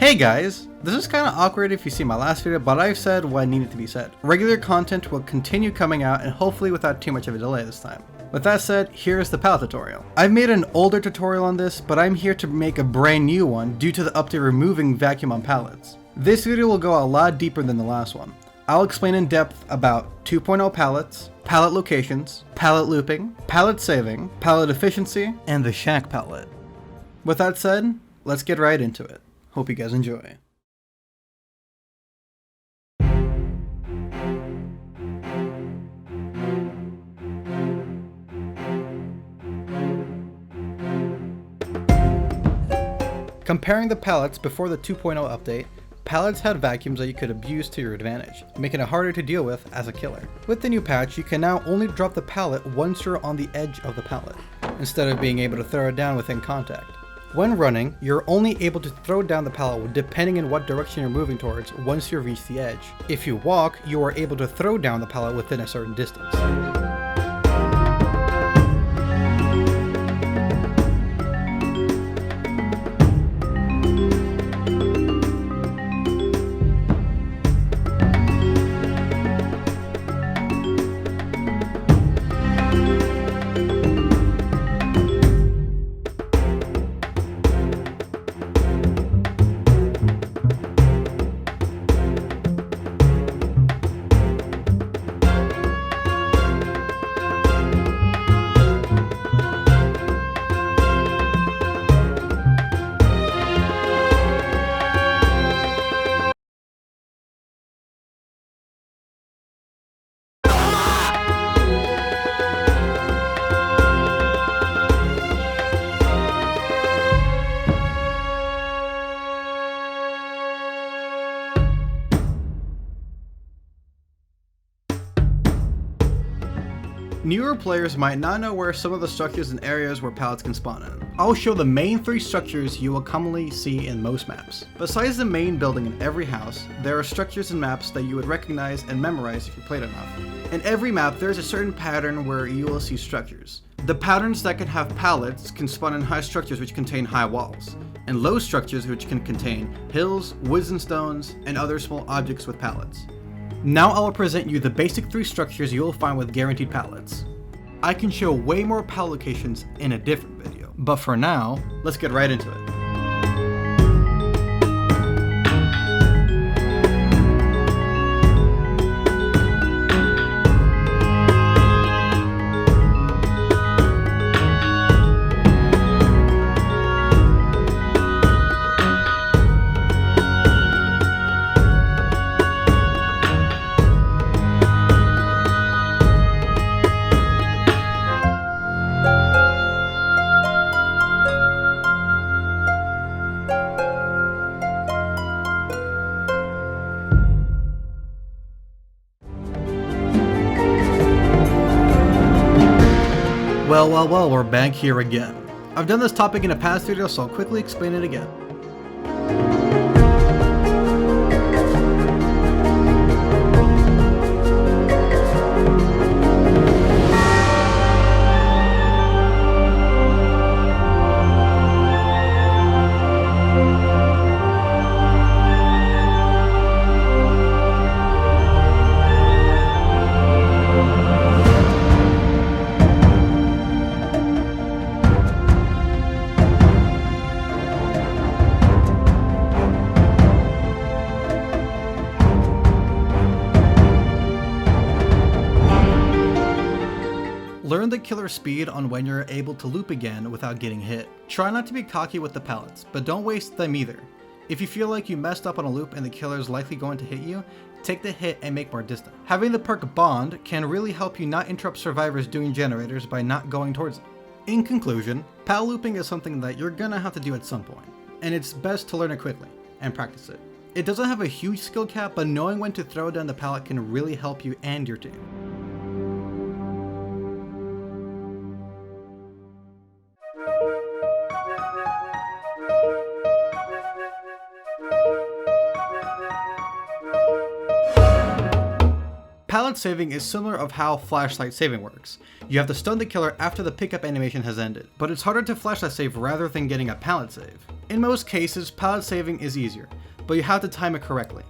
Hey guys! This is kinda awkward if you see my last video, but I've said what needed to be said. Regular content will continue coming out and hopefully without too much of a delay this time. With that said, here's the pallet tutorial. I've made an older tutorial on this, but I'm here to make a brand new one due to the update removing vacuum on pallets. This video will go a lot deeper than the last one. I'll explain in depth about 2.0 pallets, pallet locations, pallet looping, pallet saving, pallet efficiency, and the shack pallet. With that said, let's get right into it. Hope you guys enjoy. Comparing the pallets before the 2.0 update, pallets had vacuums that you could abuse to your advantage, making it harder to deal with as a killer. With the new patch, you can now only drop the pallet once you're on the edge of the pallet, instead of being able to throw it down within contact. When running, you're only able to throw down the pallet depending on what direction you're moving towards once you've reached the edge. If you walk, you are able to throw down the pallet within a certain distance. Newer players might not know where some of the structures and areas where pallets can spawn in. I'll show the main 3 structures you will commonly see in most maps. Besides the main building in every house, there are structures and maps that you would recognize and memorize if you played enough. In every map, there is a certain pattern where you will see structures. The patterns that can have pallets can spawn in high structures which contain high walls, and low structures which can contain hills, woods and stones, and other small objects with pallets. Now I will present you the basic 3 structures you will find with guaranteed pallets. I can show way more pallet locations in a different video, but for now, let's get right into it. Well, we're back here again. I've done this topic in a past video, so I'll quickly explain it again. Learn the killer speed on when you're able to loop again without getting hit. Try not to be cocky with the pallets, but don't waste them either. If you feel like you messed up on a loop and the killer is likely going to hit you, take the hit and make more distance. Having the perk Bond can really help you not interrupt survivors doing generators by not going towards them. In conclusion, pallet looping is something that you're gonna have to do at some point, and it's best to learn it quickly and practice it. It doesn't have a huge skill cap, but knowing when to throw down the pallet can really help you and your team. Pallet saving is similar of how flashlight saving works. You have to stun the killer after the pickup animation has ended, but it's harder to flashlight save rather than getting a pallet save. In most cases, pallet saving is easier. but you have to time it correctly.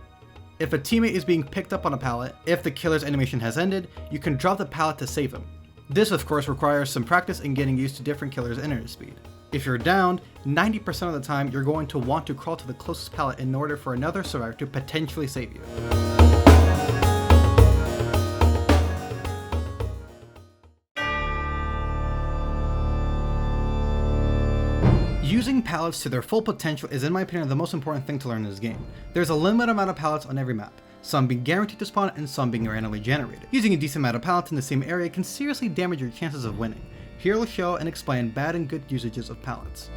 If a teammate is being picked up on a pallet, if the killer's animation has ended, you can drop the pallet to save him. This of course requires some practice in getting used to different killers' internet speed. If you're downed, 90% of the time you're going to want to crawl to the closest pallet in order for another survivor to potentially save you. Using pallets to their full potential is, in my opinion, the most important thing to learn in this game. There's a limited amount of pallets on every map, some being guaranteed to spawn and some being randomly generated. Using a decent amount of pallets in the same area can seriously damage your chances of winning. Here we'll show and explain bad and good usages of pallets.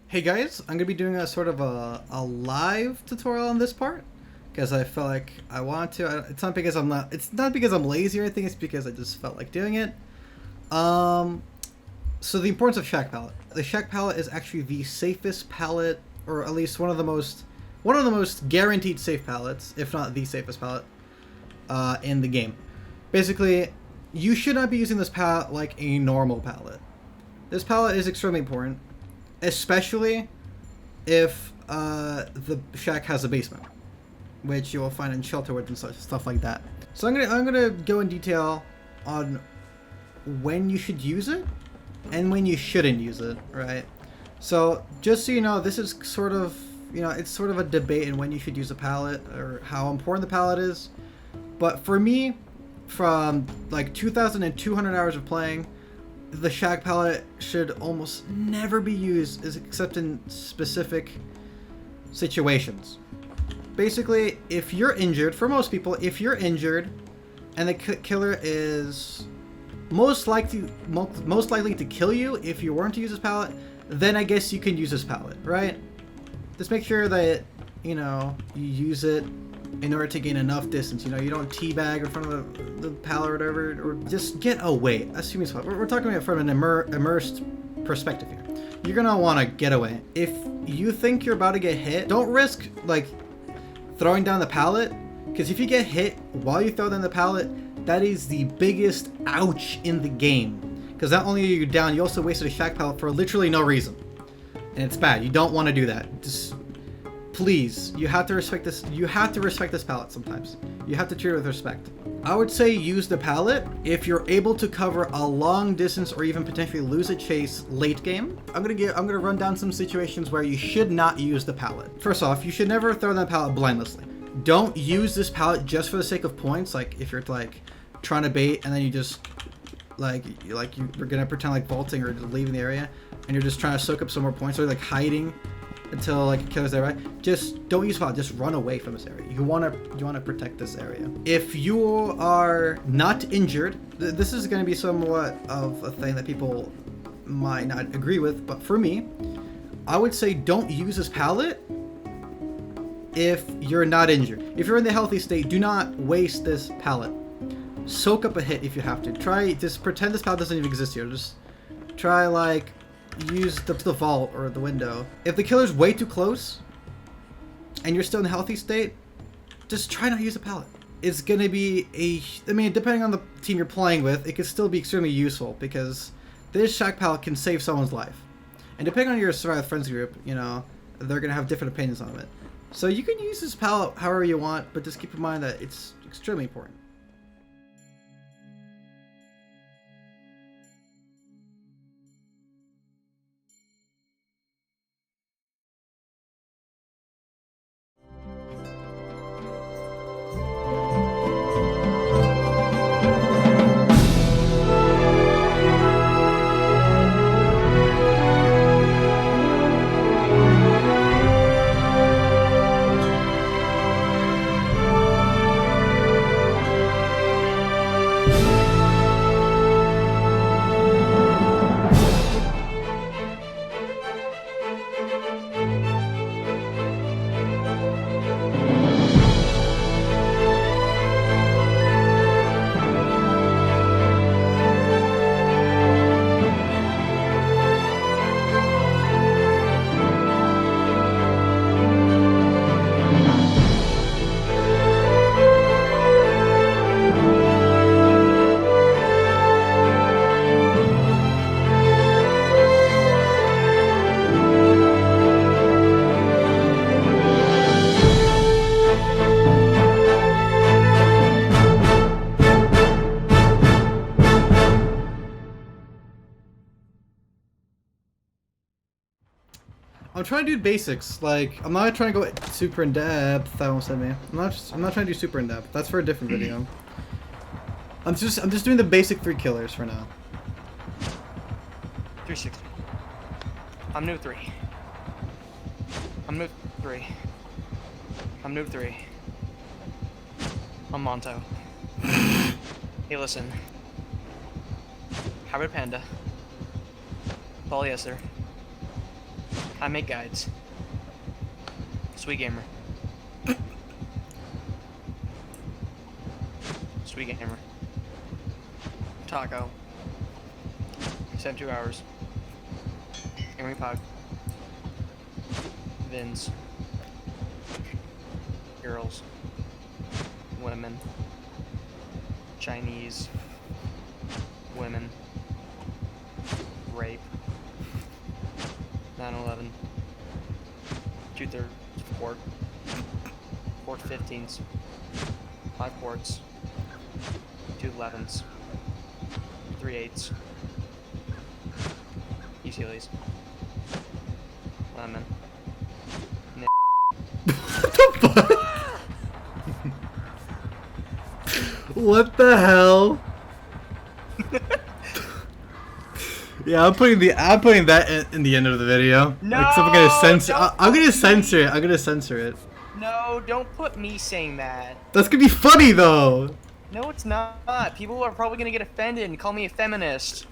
Hey guys, I'm gonna be doing a sort of a live tutorial on this part because I felt like I want to. It's not because I'm lazy or anything. It's because I just felt like doing it. So the importance of Shack Pallet. The Shack Pallet is actually the safest pallet, or at least one of the most guaranteed safe pallets, if not the safest pallet, in the game. Basically, you should not be using this pallet like a normal pallet. This pallet is extremely important, especially if the shack has a basement, which you will find in shelter woods and stuff like that. So I'm gonna go in detail on when you should use it and when you shouldn't use it, right? So just so you know, this is sort of, it's sort of a debate in when you should use a pallet or how important the pallet is. But for me, from like 2,200 hours of playing, the Shack Pallet should almost never be used except in specific situations. Basically, if you're injured, for most people, if you're injured and the killer is most likely to kill you if you weren't to use this pallet, then I guess you can use this pallet, right? Just make sure that, you use it in order to gain enough distance. You don't teabag in front of the pallet or whatever, or just get away. Assuming it's fun. We're talking about from an immersed perspective here. You're gonna want to get away. If you think you're about to get hit, don't risk like throwing down the pallet, because if you get hit while you throw down the pallet, that is the biggest ouch in the game. Because not only are you down, you also wasted a Shack Pallet for literally no reason, and it's bad. You don't want to do that. Just please, you have to respect this. You have to respect this pallet sometimes. You have to treat it with respect. I would say use the pallet if you're able to cover a long distance or even potentially lose a chase late game. I'm gonna run down some situations where you should not use the pallet. First off, you should never throw that pallet blindlessly. Don't use this pallet just for the sake of points. Like if you're like trying to bait and then you just you're gonna pretend like vaulting or just leaving the area and you're just trying to soak up some more points, or like hiding until like a killer's there, right? Just don't use pallet. Just run away from this area. You wanna protect this area. If you are not injured, this is gonna be somewhat of a thing that people might not agree with, but for me, I would say don't use this pallet if you're not injured. If you're in the healthy state, do not waste this pallet. Soak up a hit if you have to. Just pretend this pallet doesn't even exist here. Just try like use the vault or the window. If the killer's way too close and you're still in a healthy state, just try not to use a pallet. It's gonna be depending on the team you're playing with, it could still be extremely useful because this shack pallet can save someone's life. And depending on your survive friends group, you know, they're gonna have different opinions on it. So you can use this pallet however you want, but just keep in mind that it's extremely important. I'm trying to do basics. Like, I'm not trying to go super in depth. That almost said me. I'm not trying to do super in depth. That's for a different video. I'm just doing the basic 3 killers for now. 360. I'm noob 3. I'm noob 3. I'm noob 3. I'm Monto. Hey, listen. Hybrid Panda. Polyester. I make guides. Sweet gamer. Sweet gamer. Taco. 72 hours. Earring Pug. Vins. Girls. Women. Chinese. Women. Rape. 9/11. 2/3 quart. Quart 15s. 5 quarts. 2 11s. 3 8s. Ussylis. Lemon. What the fuck? What the hell? Yeah, I'm putting that in the end of the video. No, like, so I'm gonna censor. I'm gonna censor it. I'm gonna censor it. No, don't put me saying that. That's gonna be funny though. No, it's not. People are probably gonna get offended and call me a feminist.